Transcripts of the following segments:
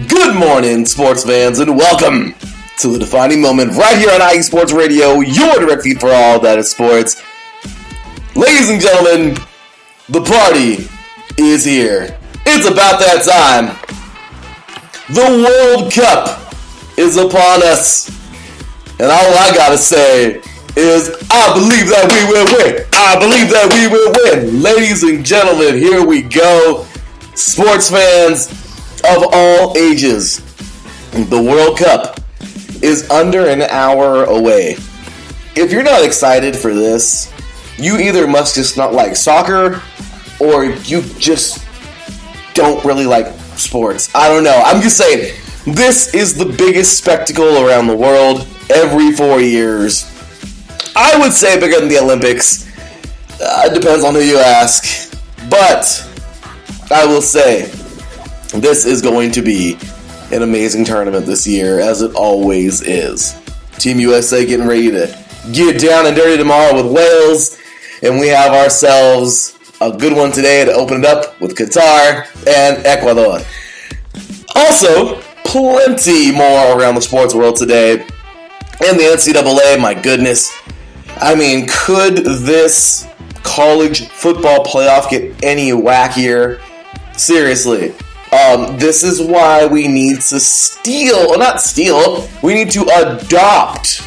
Good morning, sports fans, and welcome to the defining moment right here on IE Sports Radio, your direct feed for all that is sports. Ladies and gentlemen, the party is here. It's about that time. The World Cup is upon us, and all I gotta say is, I believe that we will win. I believe that we will win. Ladies and gentlemen, here we go. Sports fans of all ages, the World Cup is under an hour away. If you're not excited for this, you either must just not like soccer, or you just don't really like sports. I don't know. I'm just saying, this is the biggest spectacle around the world every 4 years. I would say bigger than the Olympics. It depends on who you ask. But I will say, this is going to be an amazing tournament this year, as it always is. Team USA getting ready to get down and dirty tomorrow with Wales, and we have ourselves a good one today to open it up with Qatar and Ecuador. Also, plenty more around the sports world today. And the NCAA, my goodness. I mean, could this college football playoff get any wackier? Seriously. This is why we need to we need to adopt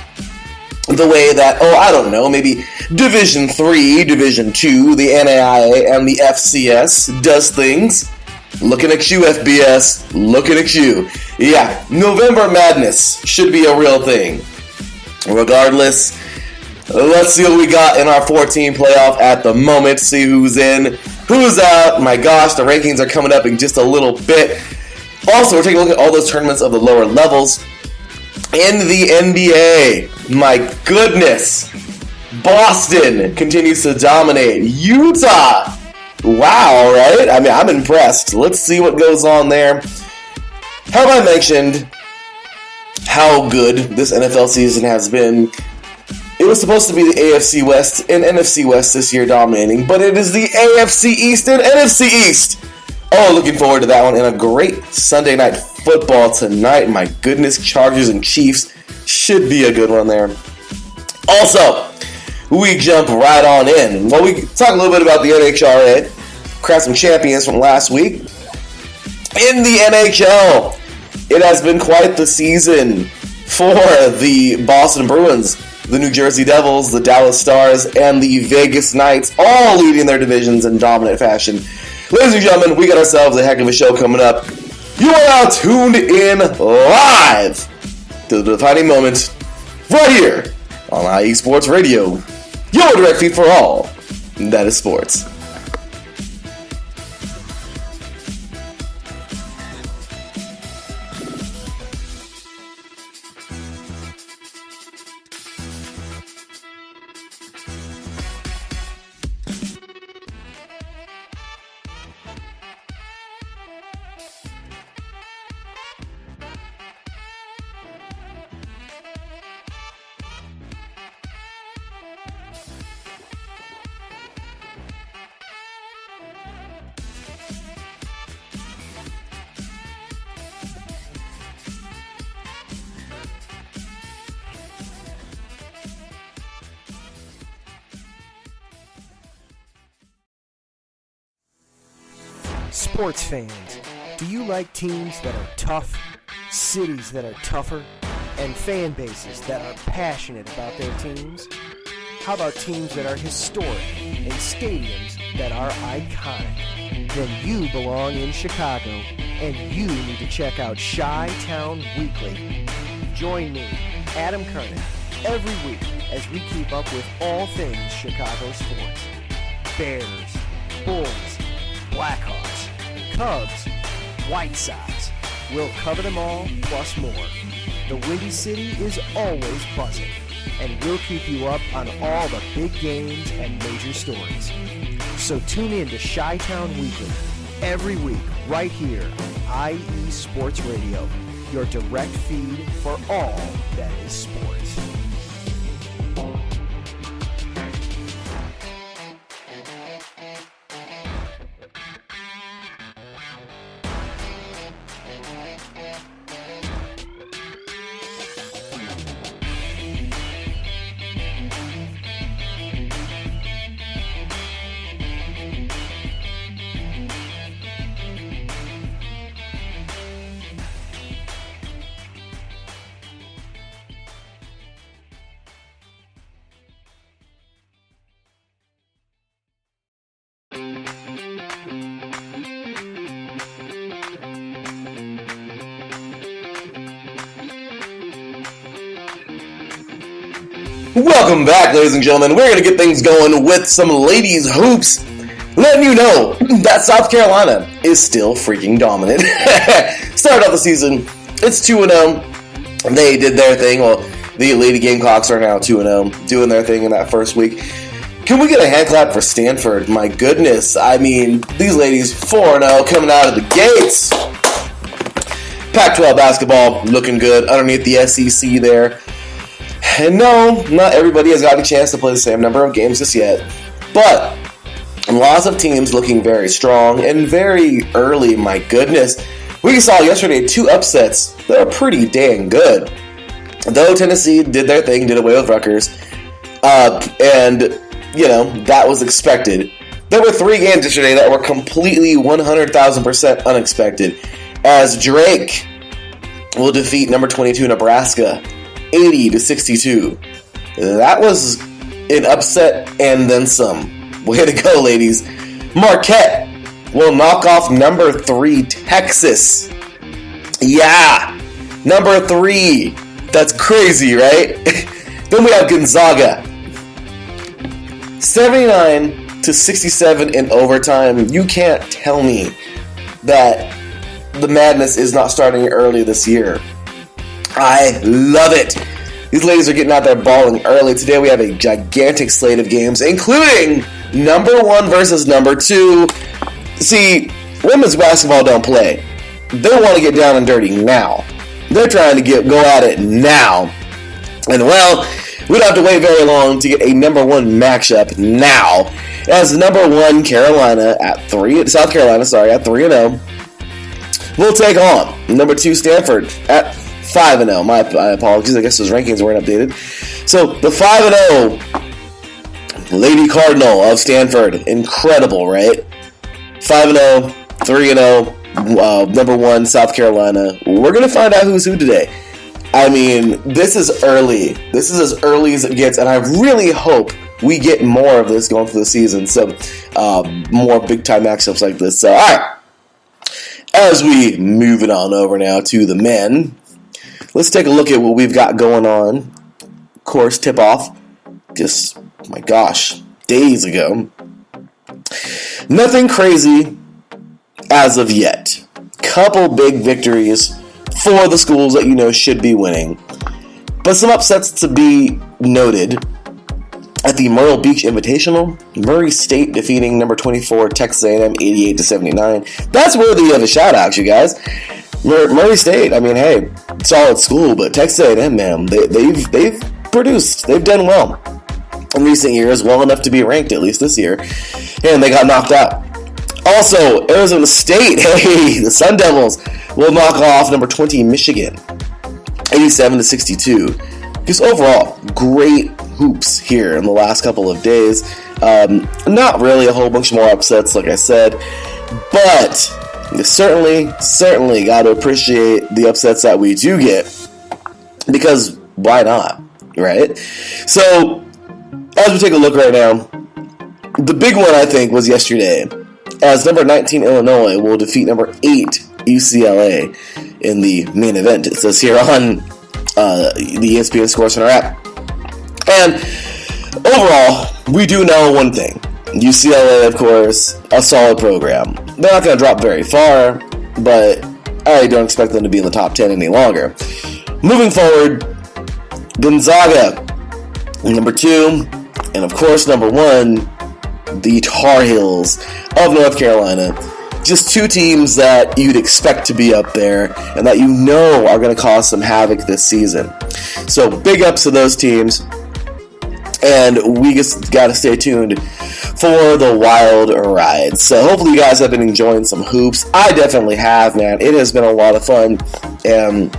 the way that, maybe Division 3, Division 2, the NAIA, and the FCS does things. Looking at you, FBS. Looking at you. Yeah, November Madness should be a real thing. Regardless, let's see what we got in our 14 playoff at the moment. See who's in, who's out. My gosh, the rankings are coming up in just a little bit. Also, we're taking a look at all those tournaments of the lower levels. In the NBA, my goodness, Boston continues to dominate. Utah, wow, right? I mean, I'm impressed. Let's see what goes on there. Have I mentioned how good this NFL season has been? It was supposed to be the AFC West and NFC West this year dominating, but it is the AFC East and NFC East. Oh, looking forward to that one, and a great Sunday night football tonight. My goodness, Chargers and Chiefs should be a good one there. Also, we jump right on in. Well, we talk a little bit about the NHRA, crown some champions from last week. In the NHL, it has been quite the season for the Boston Bruins, the New Jersey Devils, the Dallas Stars, and the Vegas Knights, all leading their divisions in dominant fashion. Ladies and gentlemen, we got ourselves a heck of a show coming up. You are now tuned in live to the defining moment right here on IE Sports Radio, your direct feed for all that is sports. Sports fans, do you like teams that are tough, cities that are tougher, and fan bases that are passionate about their teams? How about teams that are historic and stadiums that are iconic? Then you belong in Chicago, and you need to check out Chi-Town Weekly. Join me, Adam Kernan, every week as we keep up with all things Chicago sports. Bears, Bulls, Blackhawks, Cubs, White Sox. We'll cover them all, plus more. The Windy City is always buzzing, and we'll keep you up on all the big games and major stories. So tune in to Chi-Town Weekly every week right here on IE Sports Radio, your direct feed for all that is sports. Welcome back, ladies and gentlemen. We're going to get things going with some ladies' hoops. Letting you know that South Carolina is still freaking dominant. Started off the season, it's 2-0. They did their thing. Well, the Lady Gamecocks are now 2-0, doing their thing in that first week. Can we get a hand clap for Stanford? My goodness. I mean, these ladies 4-0 coming out of the gates. Pac-12 basketball looking good underneath the SEC there. And no, not everybody has gotten a chance to play the same number of games just yet. But lots of teams looking very strong and very early, my goodness. We saw yesterday 2 upsets that are pretty dang good. Though Tennessee did their thing, did away with Rutgers. And, you know, that was expected. There were 3 games yesterday that were completely 100,000% unexpected. As Drake will defeat number 22 Nebraska 80-62. That was an upset and then some. Way to go, ladies. Marquette will knock off number 3 Texas. Yeah, number 3. That's crazy, right? Then we have Gonzaga 79-67 in overtime. You can't tell me that the madness is not starting early this year. I love it. These ladies are getting out there balling early. Today we have a gigantic slate of games, including number 1 versus number 2. See, women's basketball don't play. They want to get down and dirty now. They're trying to go at it now. And well, we don't have to wait very long to get a number 1 matchup now. As number 1 Carolina at 3-0 will take on number 2 Stanford at 5-0. My apologies. I guess those rankings weren't updated. So the 5-0 Lady Cardinal of Stanford. Incredible, right? 5-0, 3-0, number 1 South Carolina. We're going to find out who's who today. I mean, this is early. This is as early as it gets, and I really hope we get more of this going through the season. So, more big-time matchups like this. So, all right. As we move it on over now to the men, let's take a look at what we've got going on. Of course, tip-off, just, my gosh, days ago. Nothing crazy as of yet. Couple big victories for the schools that you know should be winning. But some upsets to be noted. At the Myrtle Beach Invitational, Murray State defeating number 24 Texas A&M 88-79. That's worthy of a shout out, you guys. Murray State, I mean, hey, solid school, but Texas A&M, man, they've produced, they've done well in recent years, well enough to be ranked at least this year, and they got knocked out. Also, Arizona State, hey, the Sun Devils will knock off number 20 Michigan 87-62. Just overall, great hoops here in the last couple of days. Not really a whole bunch more upsets, like I said, but you certainly got to appreciate the upsets that we do get, because why not, right? So, as we take a look right now, the big one, I think, was yesterday, as number 19 Illinois will defeat number 8 UCLA in the main event. It says here on the ESPN ScoreCenter app. And overall, we do know one thing. UCLA, of course, a solid program. They're not going to drop very far, but I don't expect them to be in the top 10 any longer. Moving forward, Gonzaga, number 2, and of course, number 1, the Tar Heels of North Carolina. Just 2 teams that you'd expect to be up there and that you know are going to cause some havoc this season. So big ups to those teams. And we just got to stay tuned for the wild ride. So hopefully you guys have been enjoying some hoops. I definitely have, man. It has been a lot of fun. And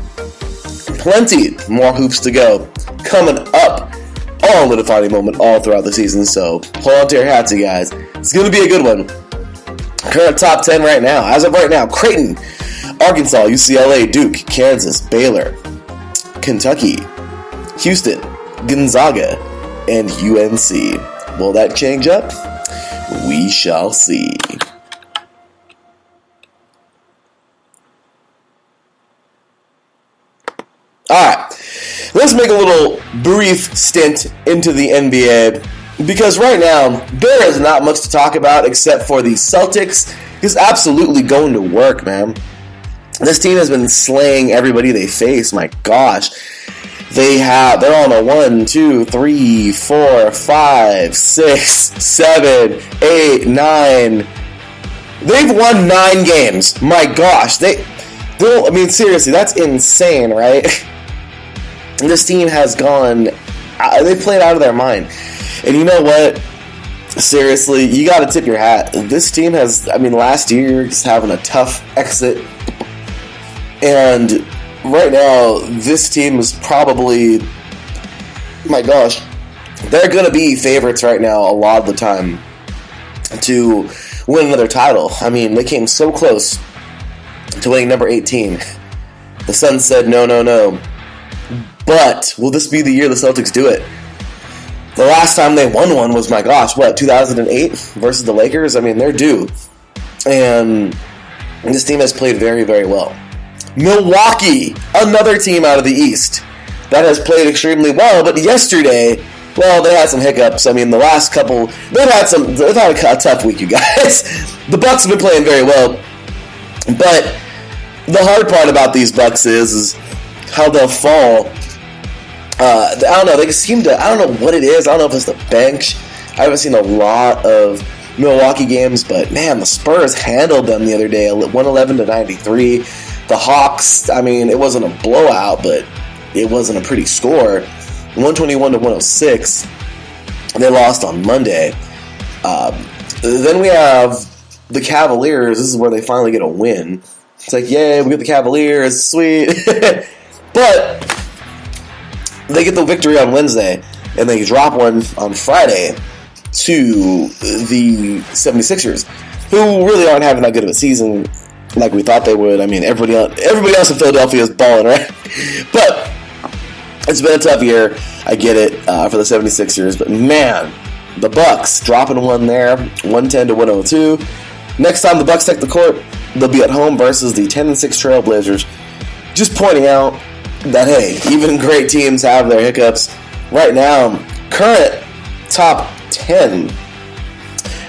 plenty more hoops to go coming up all the defining moment all throughout the season. So hold on to your hats, you guys. It's going to be a good one. Current top 10 right now. As of right now, Creighton, Arkansas, UCLA, Duke, Kansas, Baylor, Kentucky, Houston, Gonzaga, and UNC. Will that change up? We shall see. Alright, let's make a little brief stint into the NBA, because right now, there is not much to talk about except for the Celtics is absolutely going to work, man. This team has been slaying everybody they face, my gosh. They're on a 1, 2, 3, 4, 5, 6, 7, 8, 9. They've won 9 games. My gosh. I mean, seriously, that's insane, right? This team has gone, they played out of their mind. And you know what? Seriously, you got to tip your hat. This team has, last year, just having a tough exit. And right now, this team is probably, my gosh, they're going to be favorites right now a lot of the time to win another title. I mean, they came so close to winning number 18. The Suns said no. But will this be the year the Celtics do it? The last time they won one was, 2008 versus the Lakers? I mean, they're due. And this team has played very, very well. Milwaukee, another team out of the East that has played extremely well, but yesterday, well, they had some hiccups. I mean, the last couple, they've had a tough week, you guys. The Bucks have been playing very well, but the hard part about these Bucks is how they'll fall. I don't know, they seem to, I don't know what it is. I don't know if it's the bench. I haven't seen a lot of Milwaukee games, but man, the Spurs handled them the other day, 111-93. The Hawks, it wasn't a blowout, but it wasn't a pretty score. 121-106. They lost on Monday. Then we have the Cavaliers. This is where they finally get a win. It's like, yay, we get the Cavaliers, sweet. But they get the victory on Wednesday, and they drop one on Friday to the 76ers, who really aren't having that good of a season like we thought they would. I mean, everybody else in Philadelphia is balling, right? But it's been a tough year. I get it for the 76ers. But man, the Bucks dropping one there, 110-102. Next time the Bucks take the court, they'll be at home versus the 10-6 Trailblazers. Just pointing out that, hey, even great teams have their hiccups. Right now, current top 10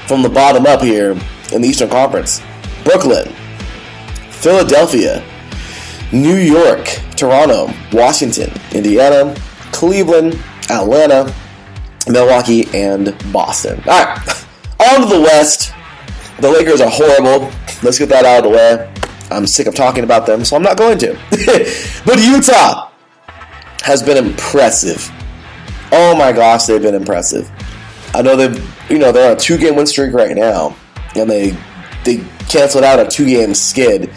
from the bottom up here in the Eastern Conference. Brooklyn, Philadelphia, New York, Toronto, Washington, Indiana, Cleveland, Atlanta, Milwaukee, and Boston. All right, on to the West. The Lakers are horrible. Let's get that out of the way. I'm sick of talking about them, so I'm not going to. But Utah has been impressive. Oh my gosh, they've been impressive. I know they're on a 2-game win streak right now, and they canceled out a 2-game skid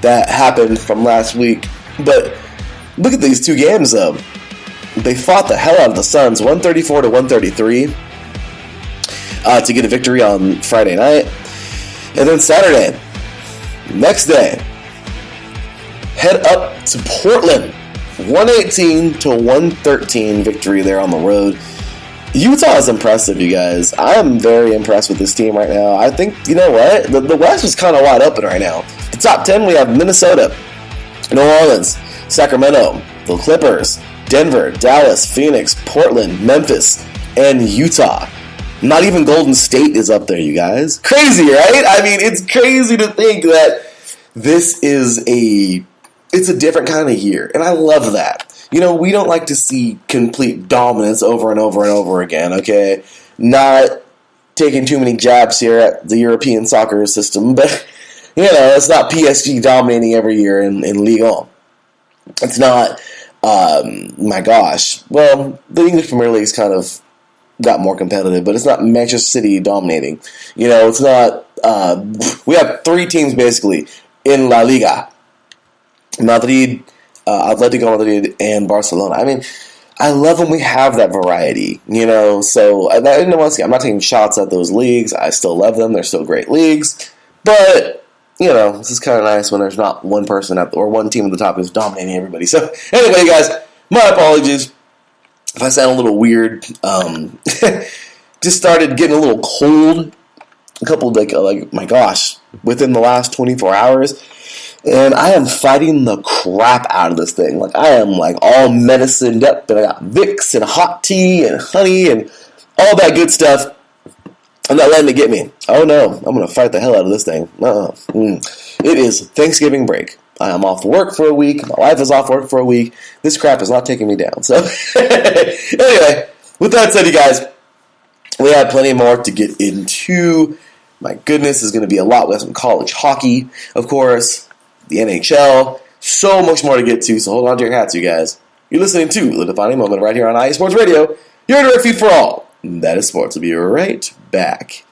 that happened from last week. But look at these 2 games, though. They fought the hell out of the Suns, 134-133, to get a victory on Friday night. And then Saturday, Next day, head up to Portland. 118-113 victory there on the road. Utah is impressive, you guys. I am very impressed with this team right now. I think, you know what? The West is kind of wide open right now. The top 10, we have Minnesota, New Orleans, Sacramento, the Clippers, Denver, Dallas, Phoenix, Portland, Memphis, and Utah. Not even Golden State is up there, you guys. Crazy, right? I mean, it's crazy to think that this is it's a different kind of year, and I love that. You know, we don't like to see complete dominance over and over and over again, okay? Not taking too many jabs here at the European soccer system, but, you know, it's not PSG dominating every year in Ligue 1. It's not, my gosh. Well, the English Premier League's kind of got more competitive, but it's not Manchester City dominating. You know, it's not, we have three teams basically in La Liga. Madrid, Atletico Madrid, and Barcelona. I mean, I love when we have that variety, you know, so, I'm not taking shots at those leagues. I still love them. They're still great leagues, but, you know, this is kind of nice when there's not one person or one team at the top who's dominating everybody. So, anyway, guys, my apologies if I sound a little weird. Just started getting a little cold a couple of, like, my gosh, within the last 24 hours. And I am fighting the crap out of this thing. Like, I am, like, all medicined up, and I got Vicks and hot tea and honey and all that good stuff. I'm not letting it get me. Oh, no. I'm going to fight the hell out of this thing. It is Thanksgiving break. I am off work for a week. My wife is off work for a week. This crap is not taking me down. So, anyway, with that said, you guys, we have plenty more to get into. My goodness, there's going to be a lot. We have some college hockey, of course. The NHL, so much more to get to, so hold on to your hats, you guys. You're listening to The Defining Moment right here on IE Sports Radio, your direct feed for all. That is sports. We'll be right back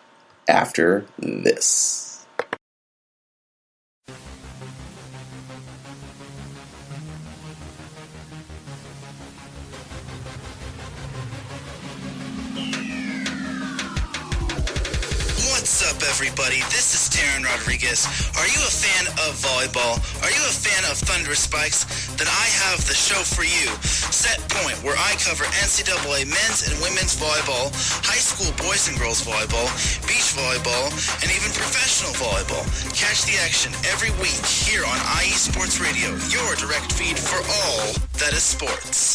after this. What's up, everybody? This is Taryn Rodriguez. Are you a fan of volleyball? Are you a fan of Thunder Spikes? Then I have the show for you, Set Point, where I cover NCAA men's and women's volleyball, high school boys and girls volleyball, beach volleyball, and even professional volleyball. Catch the action every week here on IE Sports Radio, your direct feed for all that is sports.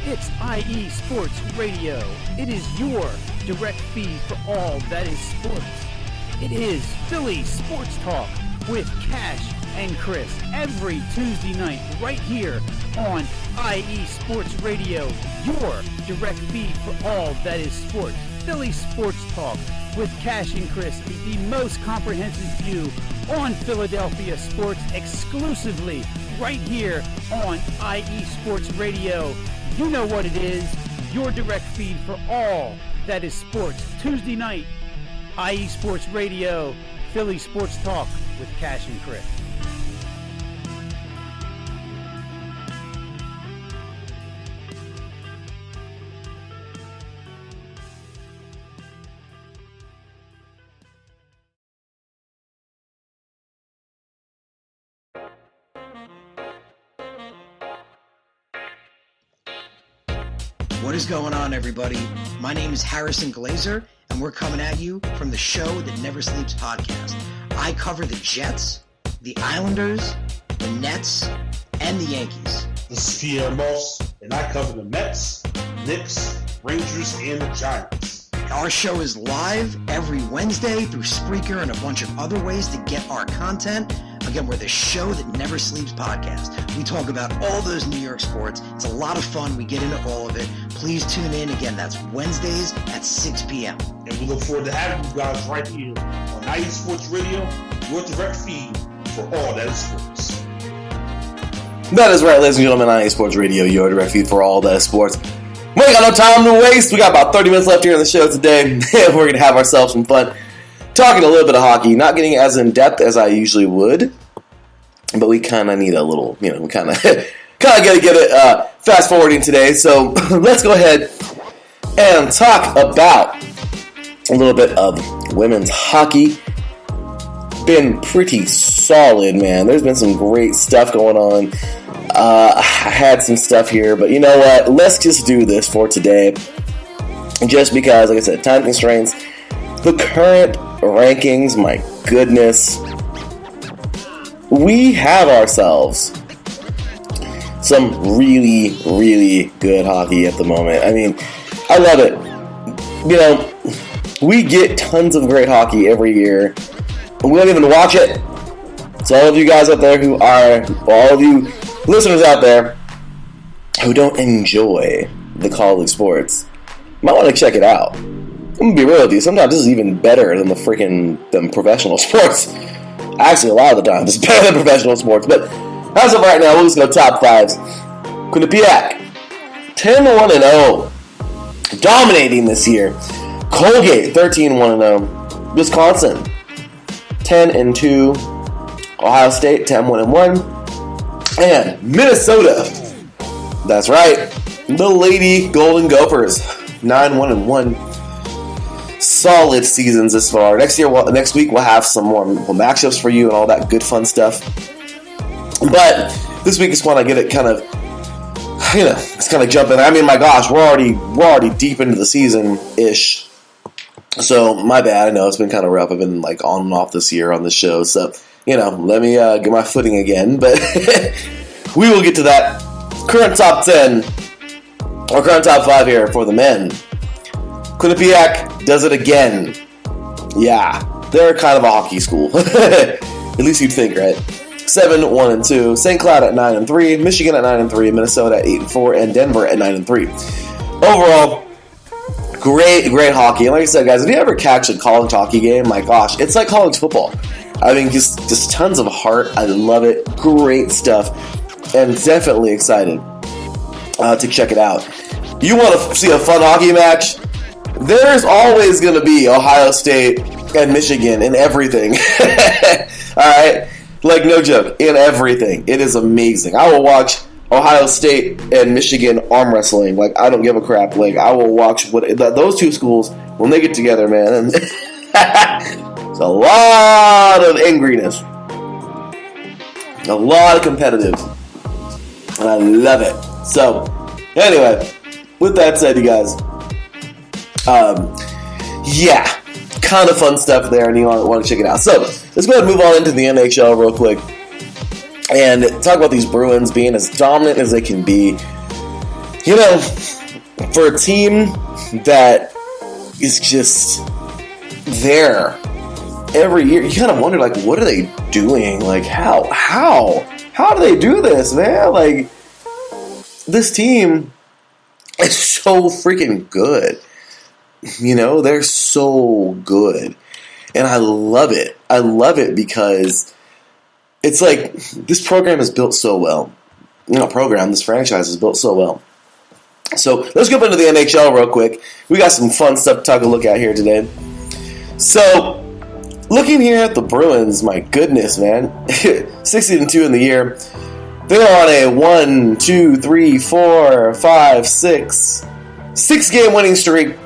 It's IE Sports Radio. It is your direct feed for all that is sports. It is Philly Sports Talk with Cash and Chris every Tuesday night right here on IE Sports Radio, your direct feed for all that is sports. Philly Sports Talk with Cash and Chris is the most comprehensive view on Philadelphia sports exclusively right here on IE Sports Radio. You know what it is, your direct feed for all that is sports. Tuesday night, IE Sports Radio, Philly Sports Talk with Cash and Chris. What is going on, everybody? My name is Harrison Glazer, and we're coming at you from the Show That Never Sleeps podcast. I cover the Jets, the Islanders, the Nets, and the Yankees. This is Pierre Moss, and I cover the Mets, Knicks, Rangers, and the Giants. Our show is live every Wednesday through Spreaker and a bunch of other ways to get our content. Again, we're the Show That Never Sleeps podcast. We talk about all those New York sports. It's a lot of fun. We get into all of it. Please tune in. Again, that's Wednesdays at 6 p.m. And we look forward to having you guys right here on 90 Sports Radio, your direct feed for all that is sports. That is right, ladies and gentlemen, 90 Sports Radio, your direct feed for all that is sports. We ain't got no time to waste. We got about 30 minutes left here on the show today. We're going to have ourselves some fun talking a little bit of hockey. Not getting as in-depth as I usually would, but we kind of need a little, we kind of got to get it fast-forwarding today. So let's go ahead and talk about a little bit of women's hockey. Been pretty solid, man. There's been some great stuff going on. I had some stuff here, but you know what? Let's just do this for today. Just because, like I said, time constraints. The current rankings, my goodness. We have ourselves some really, really good hockey at the moment. I mean, I love it. We get tons of great hockey every year. We don't even watch it. So all of you guys out there all of you listeners out there who don't enjoy the college sports, you might want to check it out. I'm going to be real with you. Sometimes this is even better than than professional sports. Actually, a lot of the time, it's better than professional sports. But as of right now, we'll just go top fives. Quinnipiac, 10-1-0. Dominating this year. Colgate, 13-1-0. Wisconsin, 10-2. Ohio State, 10-1-1. And Minnesota, that's right, the Lady Golden Gophers, 9-1-1. Solid seasons this far. Next week we'll have some more matchups for you and all that good fun stuff. But this week is when I get it kind of, it's kind of jumping. I mean, my gosh, we're already deep into the season ish. So my bad. I know it's been kind of rough. I've been like on and off this year on this show. So let me get my footing again. But we will get to that. Current top 10 or current top 5 here for the men. Quinnipiac does it again. Yeah, they're kind of a hockey school. At least you'd think, right? 7-1-2. St. Cloud at 9-3. Michigan at 9-3. Minnesota at 8-4. And Denver at 9-3. Overall, great hockey. And like I said, guys, if you ever catch a college hockey game, my gosh, it's like college football. I mean, just tons of heart. I love it. Great stuff. And definitely excited to check it out. You want to see a fun hockey match? There's always going to be Ohio State and Michigan in everything. Alright? Like, no joke. In everything. It is amazing. I will watch Ohio State and Michigan arm wrestling. Like, I don't give a crap. Like, I will watch those two schools when they get together, man. And it's a lot of angriness. A lot of competitive. And I love it. So, anyway, with that said, you guys, kind of fun stuff there, and you want to check it out. So, let's go ahead and move on into the NHL real quick and talk about these Bruins being as dominant as they can be. For a team that is just there every year, you kind of wonder, like, what are they doing? Like, how do they do this, man? Like, this team is so freaking good. They're so good. And I love it. I love it because it's like this program is built so well. This franchise is built so well. So let's jump into the NHL real quick. We got some fun stuff to take a look at here today. So, looking here at the Bruins, my goodness, man. 16-2 in the year. They're on a 6-game winning streak.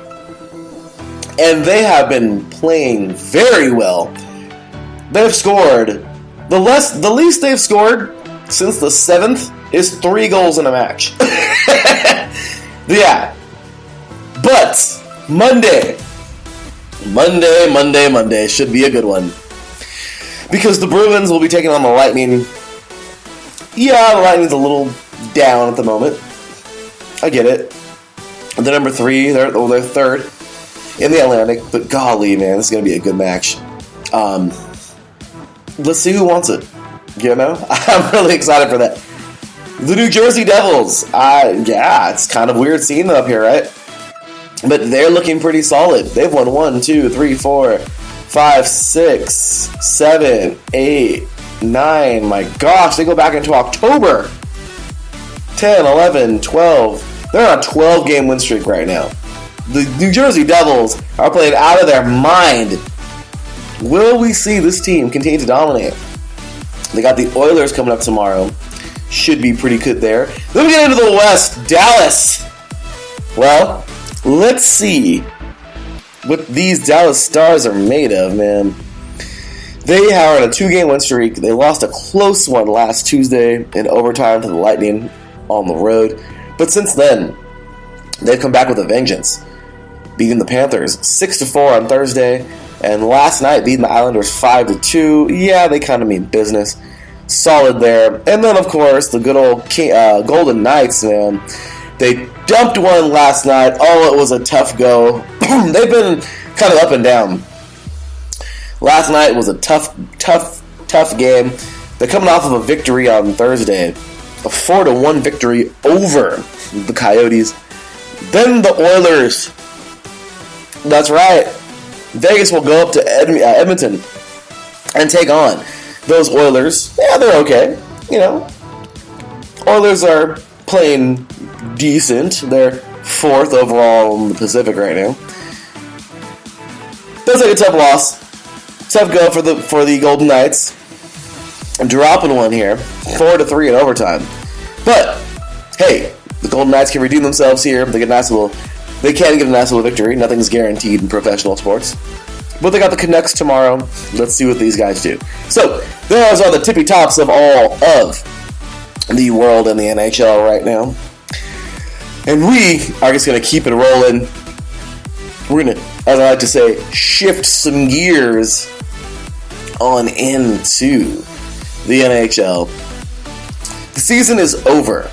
And they have been playing very well. They've scored. The least they've scored since the 7th is 3 goals in a match. Yeah. But Monday should be a good one. Because the Bruins will be taking on the Lightning. Yeah, the Lightning's a little down at the moment. I get it. They're number 3. They're third. in the Atlantic. But golly, man, this is going to be a good match. Let's see who wants it. You know, I'm really excited for that. The New Jersey Devils. Yeah, it's kind of weird seeing them up here, right? But they're looking pretty solid. They've won 1, 2, 3, 4, 5, 6, 7, 8, 9. My gosh, they go back into October. 10, 11, 12. They're on a 12-game win streak right now. The New Jersey Devils are playing out of their mind. Will we see this team continue to dominate? They got the Oilers coming up tomorrow. Should be pretty good there. Then we get into the West. Dallas. Well, let's see what these Dallas Stars are made of, man. They are on a 2-game win streak. They lost a close one last Tuesday in overtime to the Lightning on the road. But since then, they've come back with a vengeance, beating the Panthers 6-4 on Thursday. And last night, beating the Islanders 5-2. Yeah, they kind of mean business. Solid there. And then, of course, the good old Golden Knights, man. They dumped one last night. Oh, it was a tough go. They've been kind of up and down. Last night was a tough game. They're coming off of a victory on Thursday. A 4-1 victory over the Coyotes. Then the Oilers. That's right. Vegas will go up to Edmonton and take on those Oilers. Yeah, they're okay. You know, Oilers are playing decent. They're 4th overall in the Pacific right now. That's like a tough loss. Tough go for the Golden Knights. I'm dropping one here, 4-3 in overtime. But hey, the Golden Knights can redeem themselves here. They can get a nice little victory. Nothing's guaranteed in professional sports. But they got the Canucks tomorrow. Let's see what these guys do. So, those are the tippy tops of all of the world and the NHL right now. And we are just going to keep it rolling. We're going to, as I like to say, shift some gears on into the NHL. The season is over.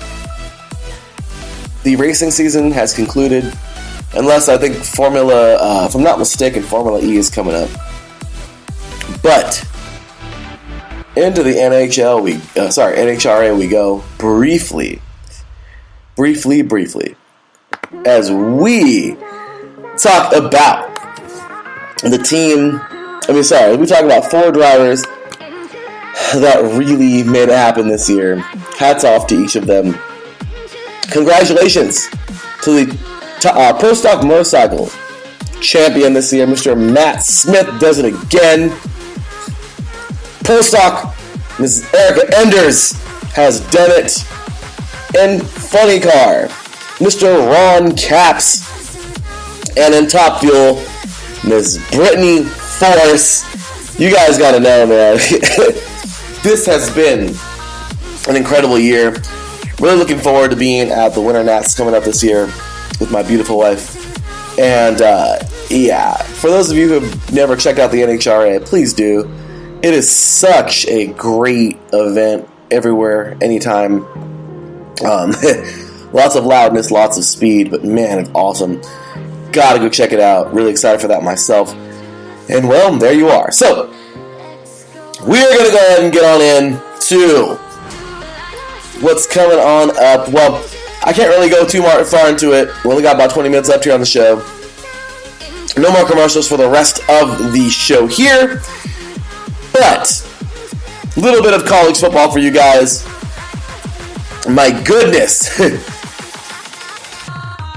The racing season has concluded. Unless I think if I'm not mistaken, Formula E is coming up. But into the NHRA we go briefly, as we talk about the team. We talk about 4 drivers that really made it happen this year. Hats off to each of them. Congratulations to the Pro Stock Motorcycle champion this year, Mr. Matt Smith does it again. Pro Stock, Ms. Erica Enders has done it. In Funny Car, Mr. Ron Capps. And in Top Fuel, Ms. Brittany Force. You guys gotta know, man. This has been an incredible year. Really looking forward to being at the Winter Nats coming up this year with my beautiful wife. And for those of you who have never checked out the NHRA, please do. It is such a great event everywhere, anytime. Lots of loudness, lots of speed, but man, it's awesome. Gotta go check it out. Really excited for that myself. And well, there you are. So, we're gonna go ahead and get on in to what's coming on up. Well, I can't really go too far into it. We only got about 20 minutes left here on the show. No more commercials for the rest of the show here. But a little bit of college football for you guys. My goodness.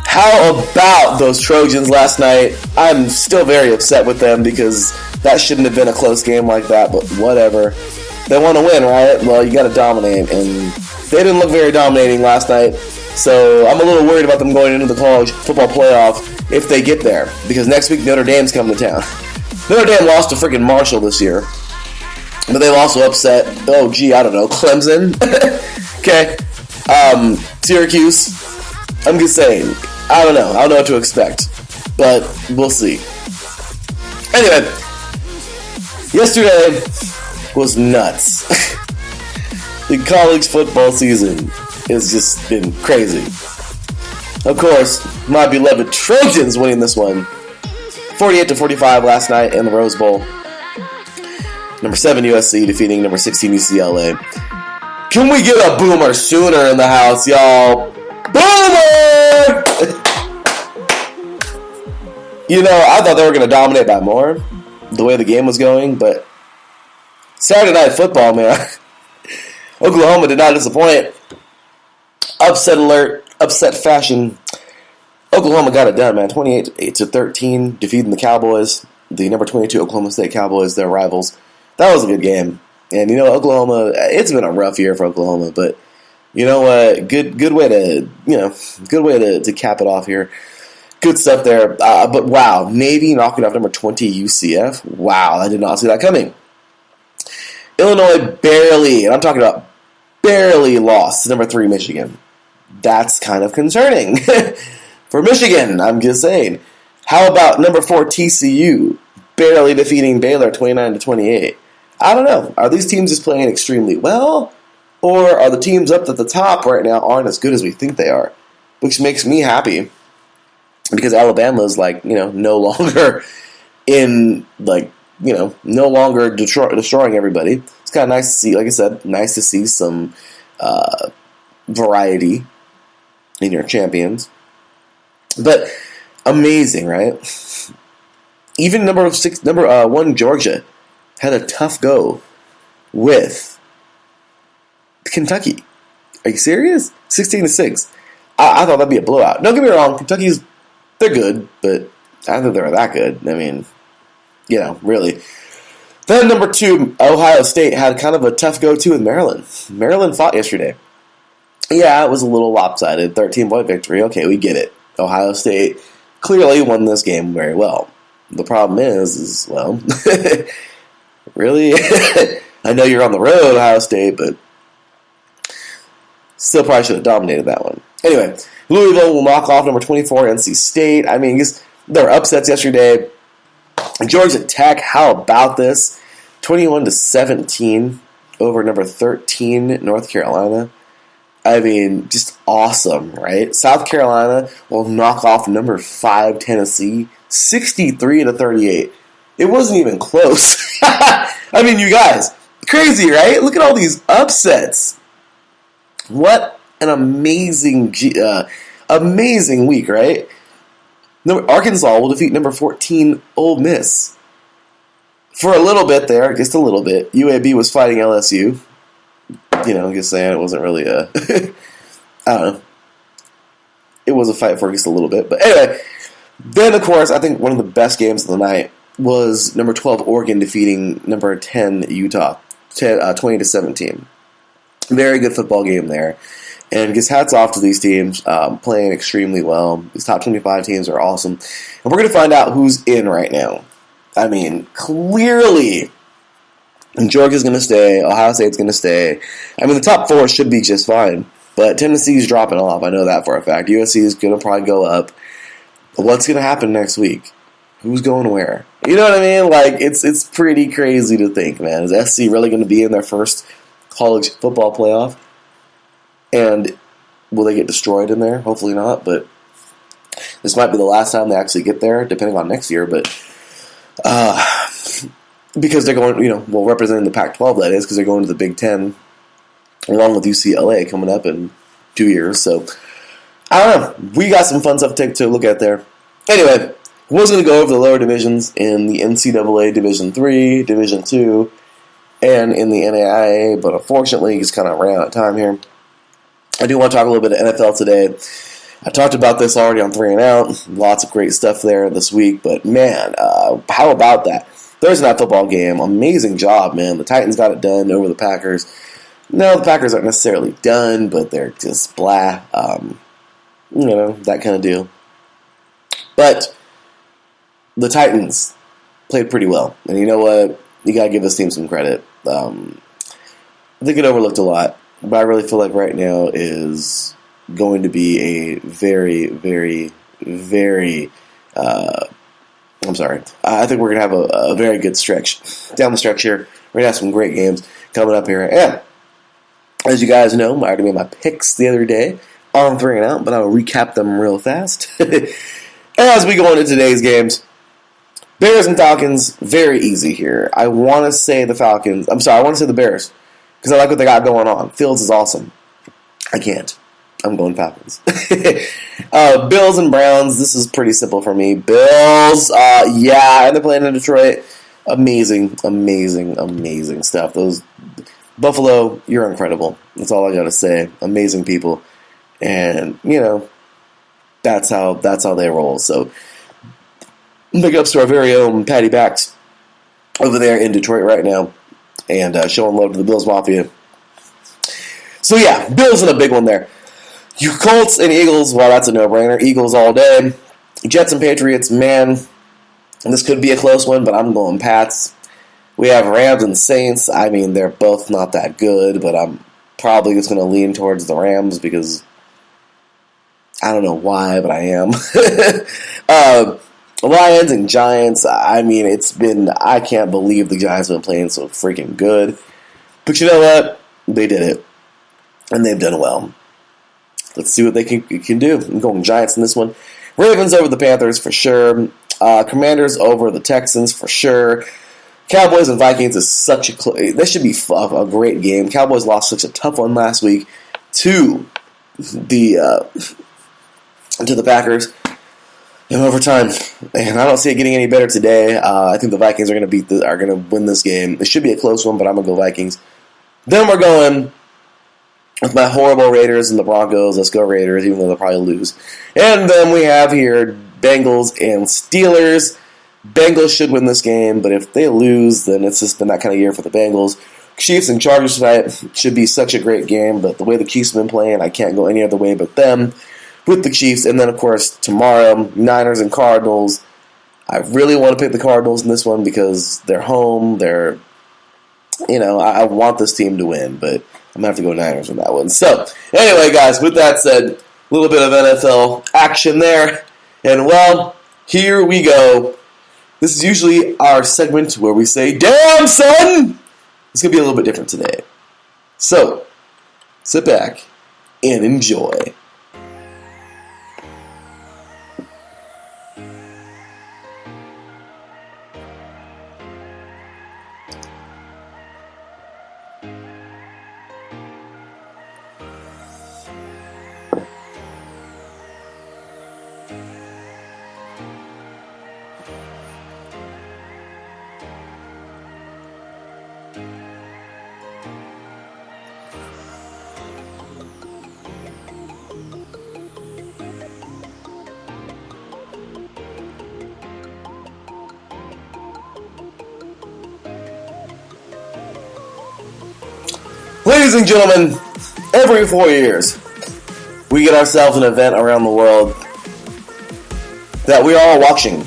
How about those Trojans last night? I'm still very upset with them because that shouldn't have been a close game like that, but whatever. They want to win, right? Well, you got to dominate, and they didn't look very dominating last night. So I'm a little worried about them going into the college football playoff if they get there, because next week Notre Dame's coming to town. Notre Dame lost to freaking Marshall this year, but they've also upset, Clemson. Okay. Syracuse. I'm just saying, I don't know what to expect, but we'll see. Anyway, yesterday was nuts. The college football season has just been crazy. Of course, my beloved Trojans winning this one 48-45 last night in the Rose Bowl. Number 7 USC defeating number 16 UCLA. Can we get a Boomer Sooner in the house, y'all? Boomer! You know, I thought they were going to dominate by more, the way the game was going, but Saturday Night Football, man. Oklahoma did not disappoint. Upset alert, upset fashion. Oklahoma got it done, man. 28-13, defeating the Cowboys, the number 22 Oklahoma State Cowboys, their rivals. That was a good game. And, you know, Oklahoma, it's been a rough year for Oklahoma, but you know what? Good way to cap it off here. Good stuff there. But wow, Navy knocking off number 20 UCF. Wow, I did not see that coming. Illinois barely, and I'm talking about barely, lost to number 3 Michigan. That's kind of concerning for Michigan, I'm just saying. How about number 4 TCU barely defeating Baylor 29-28? I don't know. Are these teams just playing extremely well? Or are the teams up at the top right now aren't as good as we think they are? Which makes me happy. Because Alabama's no longer no longer destroying everybody. It's kind of nice to see, like I said, nice to see some variety in your champions. But amazing, right? Even number 1 Georgia had a tough go with Kentucky. Are you serious? 16-6. I thought that'd be a blowout. Don't get me wrong, they're good, but I don't think they were that good. I mean, really. Then number 2, Ohio State had kind of a tough go too with Maryland. Maryland fought yesterday. Yeah, it was a little lopsided, 13-point victory. Okay, we get it. Ohio State clearly won this game very well. The problem is well, really? I know you're on the road, Ohio State, but still probably should have dominated that one. Anyway, Louisville will knock off number 24 NC State. I mean, there were upsets yesterday. Georgia Tech, how about this? 21-17 over number 13 North Carolina. I mean, just awesome, right? South Carolina will knock off number 5 Tennessee 63-38. It wasn't even close. I mean, you guys, crazy, right? Look at all these upsets. What an amazing week, right? Arkansas will defeat number 14 Ole Miss. For a little bit there, just a little bit. UAB was fighting LSU. I'm just saying it wasn't really I don't know. It was a fight for just a little bit. But anyway, then of course, I think one of the best games of the night was number 12 Oregon defeating number 10 Utah 20-17. Very good football game there. And just hats off to these teams playing extremely well. These top 25 teams are awesome. And we're going to find out who's in right now. I mean, clearly, Georgia's going to stay. Ohio State's going to stay. I mean, the top 4 should be just fine. But Tennessee's dropping off. I know that for a fact. USC is going to probably go up. What's going to happen next week? Who's going where? You know what I mean? It's pretty crazy to think, man. Is SC really going to be in their first college football playoff? And will they get destroyed in there? Hopefully not, but this might be the last time they actually get there, depending on next year. But because they're going, representing the Pac-12, that is, because they're going to the Big Ten, along with UCLA coming up in 2 years. So, I don't know. We got some fun stuff to look at there. Anyway, was going to go over the lower divisions in the NCAA Division III, Division II, and in the NAIA, but unfortunately, just kind of ran out of time here. I do want to talk a little bit of NFL today. I talked about this already on 3 and Out. Lots of great stuff there this week, but man, how about that? Thursday Night Football game. Amazing job, man. The Titans got it done over the Packers. No, the Packers aren't necessarily done, but they're just blah. That kind of deal. But the Titans played pretty well. And you know what? You got to give this team some credit. They get overlooked a lot. But I really feel like right now is going to be a very, very, very, I think we're going to have a very good stretch. Down the stretch here, we're going to have some great games coming up here. And as you guys know, I already made my picks the other day on 3 and Out, but I'll recap them real fast. As we go into today's games, Bears and Falcons, very easy here. I want to say the Falcons. I'm sorry, I want to say the Bears because I like what they got going on. Fields is awesome. I can't. I'm going Falcons. Bills and Browns, this is pretty simple for me. Bills, and they're playing in Detroit. Amazing stuff. Those Buffalo, you're incredible. That's all I gotta say. Amazing people, and that's how they roll. So big ups to our very own Patty Backs over there in Detroit right now, and showing love to the Bills Mafia. So yeah, Bills in a big one there. You Colts and Eagles, well, that's a no-brainer. Eagles all day. Jets and Patriots, man, this could be a close one, but I'm going Pats. We have Rams and Saints. I mean, they're both not that good, but I'm probably just going to lean towards the Rams because I don't know why, but I am. Lions and Giants, I mean, I can't believe the Giants have been playing so freaking good. But you know what? They did it. And they've done well. Let's see what they can do. I'm going Giants in this one. Ravens over the Panthers for sure. Commanders over the Texans for sure. Cowboys and Vikings is such a this should be a great game. Cowboys lost such a tough one last week to the Packers in overtime, and I don't see it getting any better today. I think the Vikings are going to win this game. It should be a close one, but I'm going to go Vikings. Then we're going with my horrible Raiders and the Broncos. Let's go Raiders, even though they'll probably lose. And then we have here Bengals and Steelers. Bengals should win this game, but if they lose, then it's just been that kind of year for the Bengals. Chiefs and Chargers tonight should be such a great game, but the way the Chiefs have been playing, I can't go any other way but them with the Chiefs. And then, of course, tomorrow, Niners and Cardinals. I really want to pick the Cardinals in this one because they're home. I want this team to win, but I'm going to have to go Niners on that one. So, anyway, guys, with that said, a little bit of NFL action there. And, well, here we go. This is usually our segment where we say, "Damn, son!" It's going to be a little bit different today. So, sit back and enjoy. Ladies and gentlemen, every 4 years, we get ourselves an event around the world that we are all watching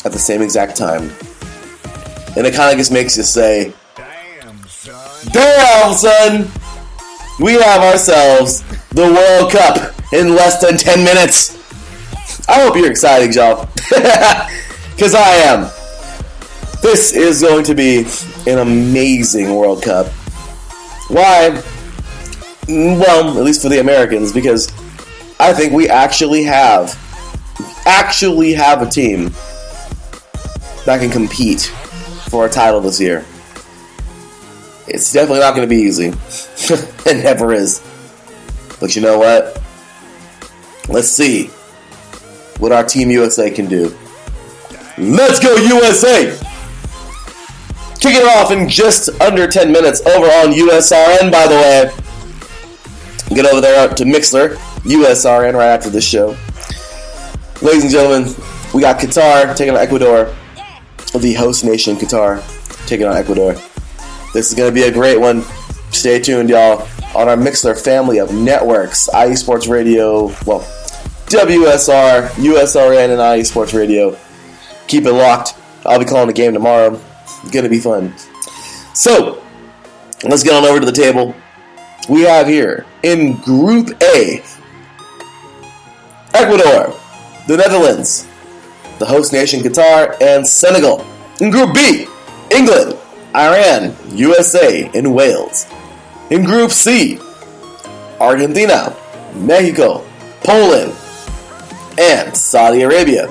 at the same exact time. And it kind of just makes you say, "Damn, son! We have ourselves the World Cup in less than 10 minutes. I hope you're excited, y'all. Because I am. This is going to be an amazing World Cup. Why? Well, at least for the Americans, because I think we actually have a team that can compete for a title this year. It's definitely not going to be easy. It never is. But you know what? Let's see what our Team USA can do. Let's go USA! Kicking it off in just under 10 minutes over on USRN, by the way. Get over there to Mixler, USRN, right after this show. Ladies and gentlemen, we got Qatar taking on Ecuador. The host nation, Qatar, taking on Ecuador. This is going to be a great one. Stay tuned, y'all, on our Mixler family of networks. IE Sports Radio, well, WSR, USRN, and IE Sports Radio. Keep it locked. I'll be calling the game tomorrow. It's going to be fun. So, let's get on over to the table. We have here, in Group A, Ecuador, the Netherlands, the host nation Qatar, and Senegal. In Group B, England, Iran, USA, and Wales. In Group C, Argentina, Mexico, Poland, and Saudi Arabia.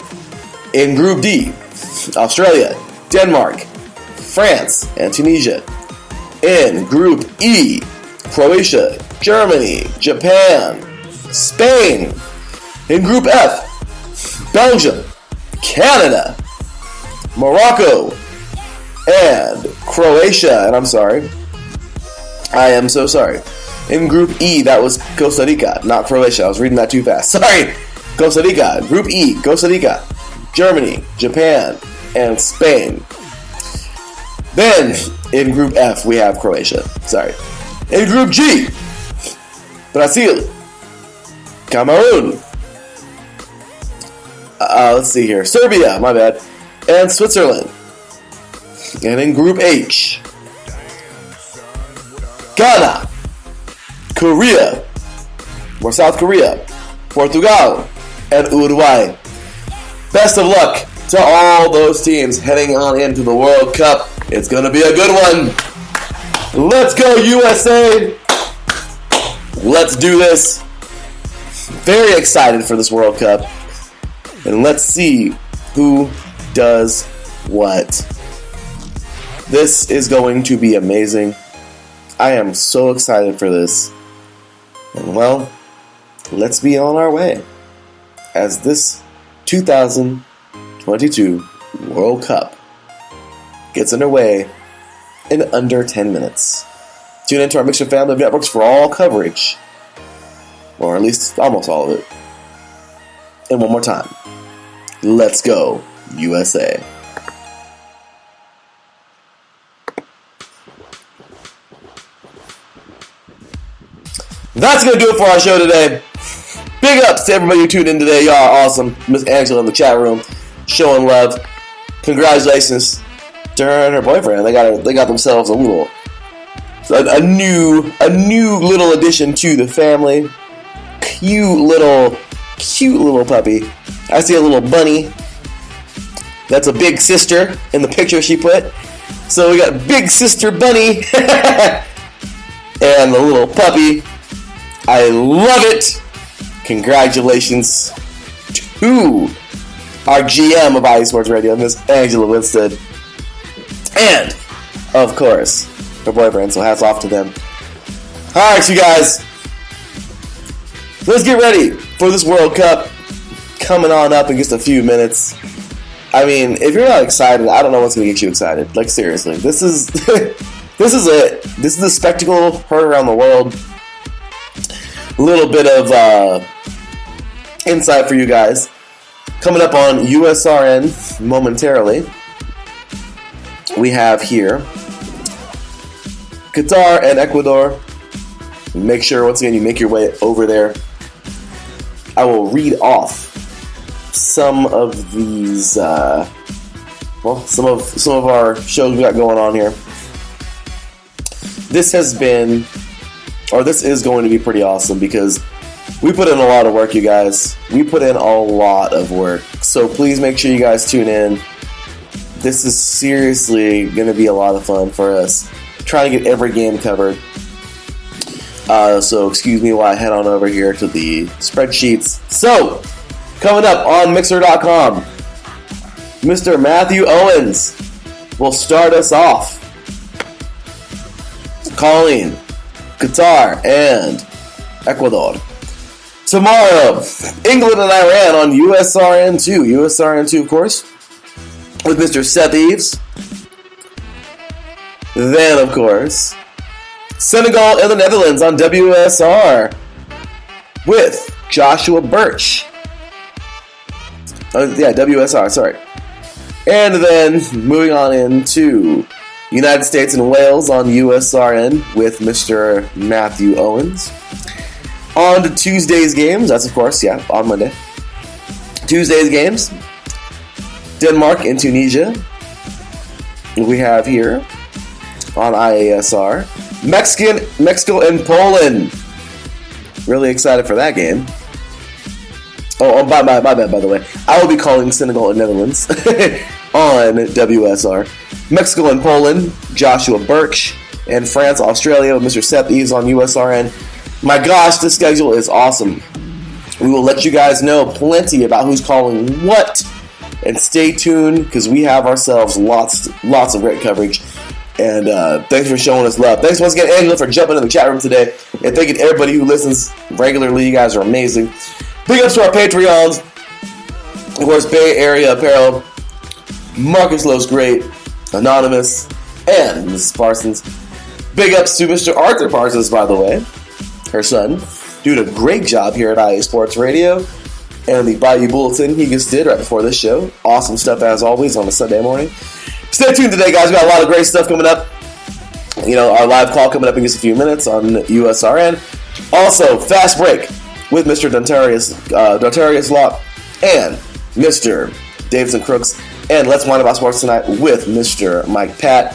In Group D, Australia, Denmark, France, and Tunisia. In Group E, Croatia, Germany, Japan, Spain. In Group F, Belgium, Canada, Morocco, and Croatia. And I'm sorry. I am so sorry. In Group E, that was Costa Rica, not Croatia. I was reading that too fast. Sorry. Costa Rica. Group E, Costa Rica, Germany, Japan, and Spain. Then, in Group F, we have Croatia. Sorry. In Group G, Brazil, Cameroon. Let's see here. Serbia, my bad. And Switzerland. And in Group H, Ghana, Korea, or South Korea, Portugal, and Uruguay. Best of luck to all those teams heading on into the World Cup. It's going to be a good one. Let's go, USA. Let's do this. Very excited for this World Cup. And let's see who does what. This is going to be amazing. I am so excited for this. And well, let's be on our way as this 2022 World Cup gets underway in under 10 minutes. Tune into our Mixer family of networks for all coverage, or at least almost all of it. And one more time, let's go, USA. That's going to do it for our show today. Big ups to everybody who tuned in today. Y'all are awesome. Miss Angela in the chat room showing love. Congratulations to her and her boyfriend. They got themselves a new little addition to the family. Cute little puppy. I see a little bunny. That's a big sister in the picture she put. So we got Big Sister Bunny and the little puppy. I love it. Congratulations to our GM of IE Sports Radio, Miss Angela Winstead. And, of course, her boyfriend, so hats off to them. Alright, you guys. Let's get ready for this World Cup coming on up in just a few minutes. I mean, if you're not excited, I don't know what's going to get you excited. Like, seriously. This is it. This is a spectacle heard around the world. A little bit of insight for you guys. Coming up on USRN momentarily, we have here Qatar and Ecuador. Make sure, once again, you make your way over there. I will read off some of these, some of our shows we got going on here. This is going to be pretty awesome because we put in a lot of work, you guys. We put in a lot of work. So please make sure you guys tune in. This is seriously going to be a lot of fun for us. Trying to get every game covered. So excuse me while I head on over here to the spreadsheets. So, coming up on Mixer.com, Mr. Matthew Owens will start us off. Calling Qatar and Ecuador. Tomorrow, England and Iran on USRN2. USRN2, of course, with Mr. Seth Eves. Then, of course, Senegal and the Netherlands on WSR with Joshua Birch. WSR, sorry. And then, moving on into United States and Wales on USRN with Mr. Matthew Owens. On to Tuesday's games. That's, of course, on Monday. Tuesday's games. Denmark and Tunisia. We have here on IASR. Mexico and Poland. Really excited for that game. Oh, my bad, by the way. I will be calling Senegal and Netherlands on WSR. Mexico and Poland, Joshua Birch, and France, Australia with Mr. Seth Eves on USRN. My gosh, this schedule is awesome. We will let you guys know plenty about who's calling what And stay tuned because we have ourselves lots of great coverage. And thanks for showing us love. Thanks once again, Angela, for jumping in the chat room today. And thank you to everybody who listens regularly. You guys are amazing. Big ups to our Patreons. Of course, Bay Area Apparel, Marcus Lowe's Great, Anonymous, and Mrs. Parsons. Big ups to Mr. Arthur Parsons, by the way. Her son. Doing a great job here at IA Sports Radio. And the Bayou Bulletin he just did right before this show. Awesome stuff, as always, on a Sunday morning. Stay tuned today, guys. We got a lot of great stuff coming up. Our live call coming up in just a few minutes on USRN. Also, Fast Break with Mr. Dontarius Locke and Mr. Davidson Crooks. And Let's Whine About Sports Tonight with Mr. Mike Pat.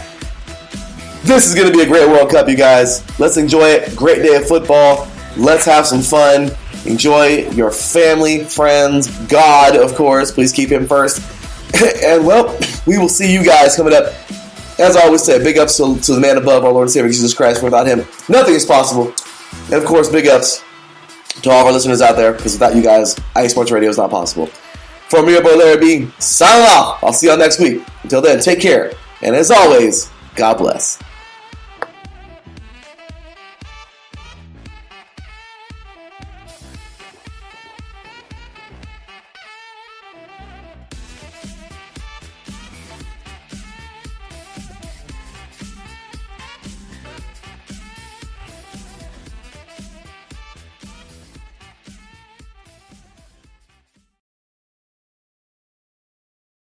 This is going to be a great World Cup, you guys. Let's enjoy it. Great day of football. Let's have some fun. Enjoy your family, friends, God, of course. Please keep him first. And, well, we will see you guys coming up. As I always say, big ups to the man above, our Lord and Savior, Jesus Christ. Without him, nothing is possible. And, of course, big ups to all of our listeners out there, because without you guys, IA Sports Radio is not possible. From me, your boy Larry B, signing off. I'll see y'all next week. Until then, take care. And as always, God bless.